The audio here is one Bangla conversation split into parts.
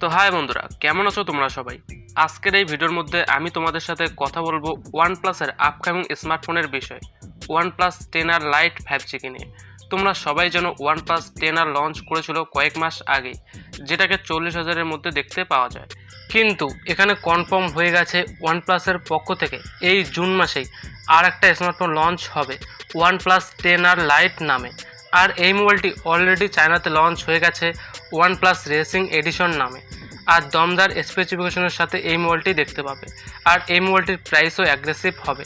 তো হাই বন্ধুরা, কেমন আছো তোমরা সবাই? আজকের এই ভিডিওর মধ্যে আমি তোমাদের সাথে কথা বলবো ওয়ানপ্লাসের আপকামিং স্মার্টফোনের বিষয়ে, OnePlus 10R Lite 5G নিয়ে। তোমরা সবাই জানো OnePlus 10R লঞ্চ করেছিল কয়েক মাস আগেই, যেটাকে 40,000-এর মধ্যে দেখতে পাওয়া যায়। কিন্তু এখানে কনফার্ম হয়ে গেছে ওয়ানপ্লাসের পক্ষ থেকে এই জুন মাসেই আর একটা স্মার্টফোন লঞ্চ হবে OnePlus 10R Lite নামে। আর এই মোবাইলটি অলরেডি চায়নাতে লঞ্চ হয়ে গেছে OnePlus রেসিং এডিশন নামে। আর দমদার স্পেসিফিকেশনের সাথে এই মোবাইলটি দেখতে পাবে। আর এই মোবাইলটির প্রাইসও অ্যাগ্রেসিভ হবে।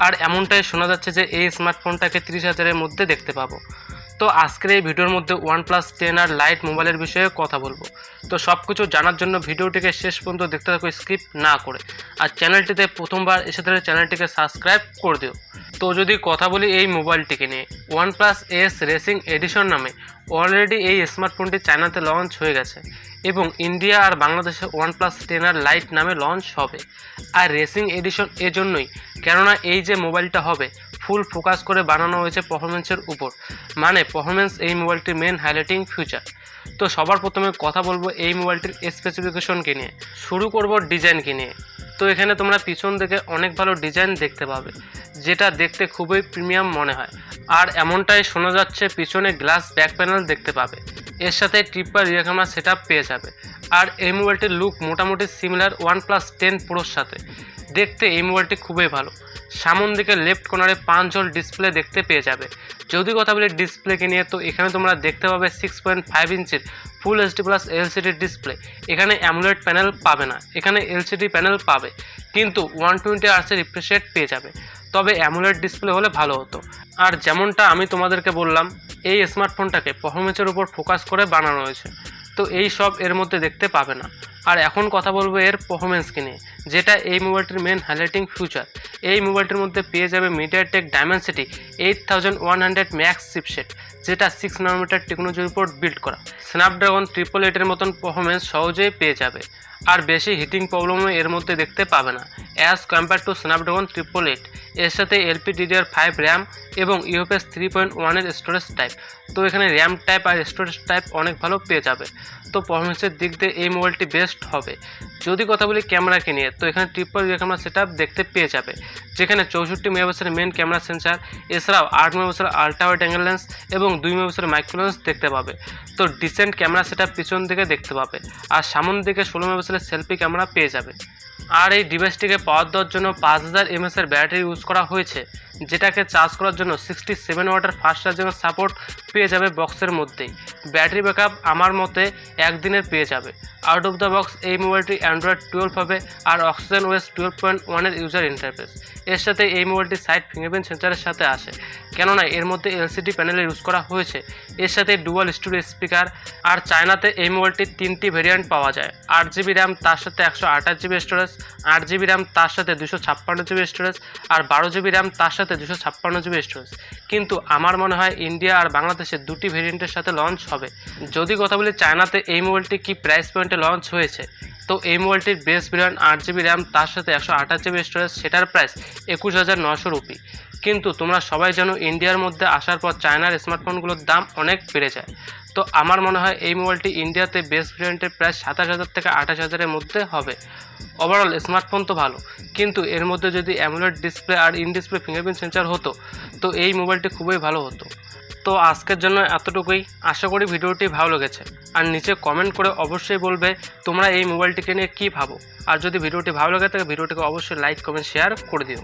আর এমনটাই শোনা যাচ্ছে যে এই স্মার্টফোনটাকে 30,000-এর মধ্যে দেখতে পাবো। তো আজকের এই ভিডিওর মধ্যে OnePlus 10R Lite মোবাইলের বিষয়ে কথা বলবো। তো সব কিছু জানার জন্য ভিডিওটিকে শেষ পর্যন্ত দেখতে থাকো স্কিপ না করে। আর চ্যানেলটিতে প্রথমবার এসে থাকলে চ্যানেলটিকে সাবস্ক্রাইব করে দিও। তো যদি কথা বলি এই মোবাইলটিকে নিয়ে, OnePlus S রেসিং এডিশন নামে অলরেডি এই স্মার্টফোনটি চায়নাতে লঞ্চ হয়ে গেছে এবং ইন্ডিয়া আর বাংলাদেশে OnePlus 10R Lite নামে লঞ্চ হবে। আর রেসিং এডিশন এজন্যই কেননা এই যে মোবাইলটা হবে ফুল ফোকাস করে বানানো হয়েছে পারফরমেন্সের উপর, মানে পারফরমেন্স এই মোবাইলটির মেন হাইলাইটিং ফিচার। তো সবার প্রথমে কথা বলবো এই মোবাইলটির স্পেসিফিকেশনকে নিয়ে, শুরু করব ডিজাইনকে নিয়ে। তো এখানে তোমরা পিছন থেকে অনেক ভালো ডিজাইন দেখতে পাবে, যেটা দেখতে খুবই প্রিমিয়াম মনে হয়। আর এমনটাই শোনা যাচ্ছে পিছনে গ্লাস ব্যাক প্যানেল দেখতে পাবে, এর সাথে ট্রিপল রিয়ার ক্যামেরা সেটআপ পেয়ে যাবে। আর এই মোবাইলটির লুক মোটামুটি সিমিলার OnePlus 10 Proর সাথে। দেখতে এই মোবাইলটি খুবই ভালো। সামন দিকে লেফট কর্নারে 5 জল ডিসপ্লে দেখতে পেয়ে যাবে। যদি কথা বলি ডিসপ্লেকে নিয়ে, তো এখানে তোমরা দেখতে পাবে 6.5 ইঞ্চির full HD plus LCD display. এখানে অ্যামোলেড প্যানেল পাবে না, এখানে এলসিডি প্যানেল পাবে, কিন্তু 120 Hz রিফ্রেশ রেট পেয়ে যাবে। তবে অ্যামোলেড ডিসপ্লে হলে ভালো হতো। আর যেমনটা আমি তোমাদেরকে বললাম, এই স্মার্টফোনটাকে পারফরমেন্সের উপর ফোকাস করে বানানো হয়েছে, তো এই সব এর মধ্যে দেখতে পাবে না। আর এখন কথা বলবো এর পারফরমেন্সকে নিয়ে, যেটা এই মোবাইলটির মেন হাইলাইটিং ফিচার। এই মোবাইলটির মধ্যে পেয়ে যাবে MediaTek Dimensity 8100 ম্যাক্স চিপসেট, যেটা 6 nanometer টেকনোলজির উপর বিল্ড করা। স্ন্যাপড্রাগন 888-এর মতন পারফরমেন্স সহজেই পেয়ে যাবে। আর বেশি হিটিং প্রবলেমও এর মধ্যে দেখতে পাবে না অ্যাজ কম্পেয়ার টু স্ন্যাপড্রাগন 888। এর সাথে LPDDR5 র্যাম এবং UFS 3.1-এর স্টোরেজ টাইপ। তো এখানে র্যাম টাইপ আর স্টোরেজ টাইপ অনেক ভালো পেয়ে যাবে। তো পারফরমেন্সের দিক দিয়ে এই মোবাইলটি বেস্ট হবে। যদি কথা বলি ক্যামেরাকে নিয়ে, তো এখানে ট্রিপল রিয়ার ক্যামেরা সেটআপ দেখতে পেয়ে যাবে, যেখানে 64 মেগাপিক্সেলের মেন ক্যামেরা সেন্সার, এছাড়াও 8 মেগাপিক্সেলের আল্ট্রা ওয়াইড অ্যাঙ্গেল লেন্স এবং 2 মেগাপিক্সেলের মাইক্রো লেন্স দেখতে পাবে। তো ডিসেন্ট ক্যামেরা সেটআপ পিছন দিকে দেখতে পাবে। আর সামন দিকে 16 মেগাপিক্সেলের সেলফি ক্যামেরা পেয়ে যাবে। আর এই ডিভাইসটিকে পাওয়ার দেওয়ার জন্য 5000 mAh ব্যাটারি ইউজ করা হয়েছে, যেটাকে চার্জ করার জন্য 67 ওয়াটের ফাস্ট চার্জিং সাপোর্ট পেয়ে যাবে বক্সের মধ্যেই। ব্যাটারি ব্যাকআপ আমার মতে একদিনের পেয়ে যাবে। আউট অফ দ্য বক্স এই মোবাইলটি অ্যান্ড্রয়েড 12 হবে আর অক্সিজেন ওএস 12.1-এর ইউজার ইন্টারফেস। এর সাথে এই মোবাইলটি সাইড ফিঙ্গারপ্রিন্ট সেন্সারের সাথে আসে, কেননা এর মধ্যে এলসিডি প্যানেলের ইউজ করা হয়েছে। এর সাথে ডুয়াল স্টুডিও স্পিকার। আর চায়নাতে এই মোবাইলটির 3টি ভেরিয়েন্ট পাওয়া যায়, 8GB র্যাম তার সাথে 128GB স্টোরেজ, 8GB র্যাম তার সাথে 256GB স্টোরেজ, আর 12GB র্যাম তার সাথে 256GB স্টোরেজ। কিন্তু আমার মনে হয় ইন্ডিয়া আর বাংলাদেশে দুটি ভেরিয়েন্টের সাথে লঞ্চ হবে। যদি কথা বলি চায়নাতে এই মোবাইলটি কি প্রাইস পয়েন্টে লঞ্চ হয়েছে, তো এই মোবাইলটির বেস ভেরিয়েন্ট 8GB র্যাম তার সাথে 128GB স্টোরেজ, সেটার প্রাইস 21,900 রুপি। কিন্তু তোমরা সবাই জানো ইন্ডিয়ার মধ্যে আসার পর চায়নার স্মার্টফোনগুলোর দাম অনেক বেড়ে যায়। তো আমার মনে হয় এই মোবাইলটি ইন্ডিয়াতে বেস ভেরিয়েন্টের প্রায় 27,000 থেকে 28,000-এর মধ্যে হবে। ওভারঅল স্মার্টফোন তো ভালো, কিন্তু এর মধ্যে যদি অ্যামোলেড ডিসপ্লে আর ইন ডিসপ্লে ফিঙ্গারপ্রিন্ট সেন্সার হতো, তো এই মোবাইলটি খুবই ভালো হতো। তো আজকের জন্য এতটুকুই। আশা করি ভিডিওটি ভালো লেগেছে। আর নিচে কমেন্ট করে অবশ্যই বলবে তোমরা এই মোবাইলটিকে নিয়ে কী ভাবো। আর যদি ভিডিওটি ভালো লাগে থাকে ভিডিওটিকে অবশ্যই লাইক কমেন্ট শেয়ার করে দিও।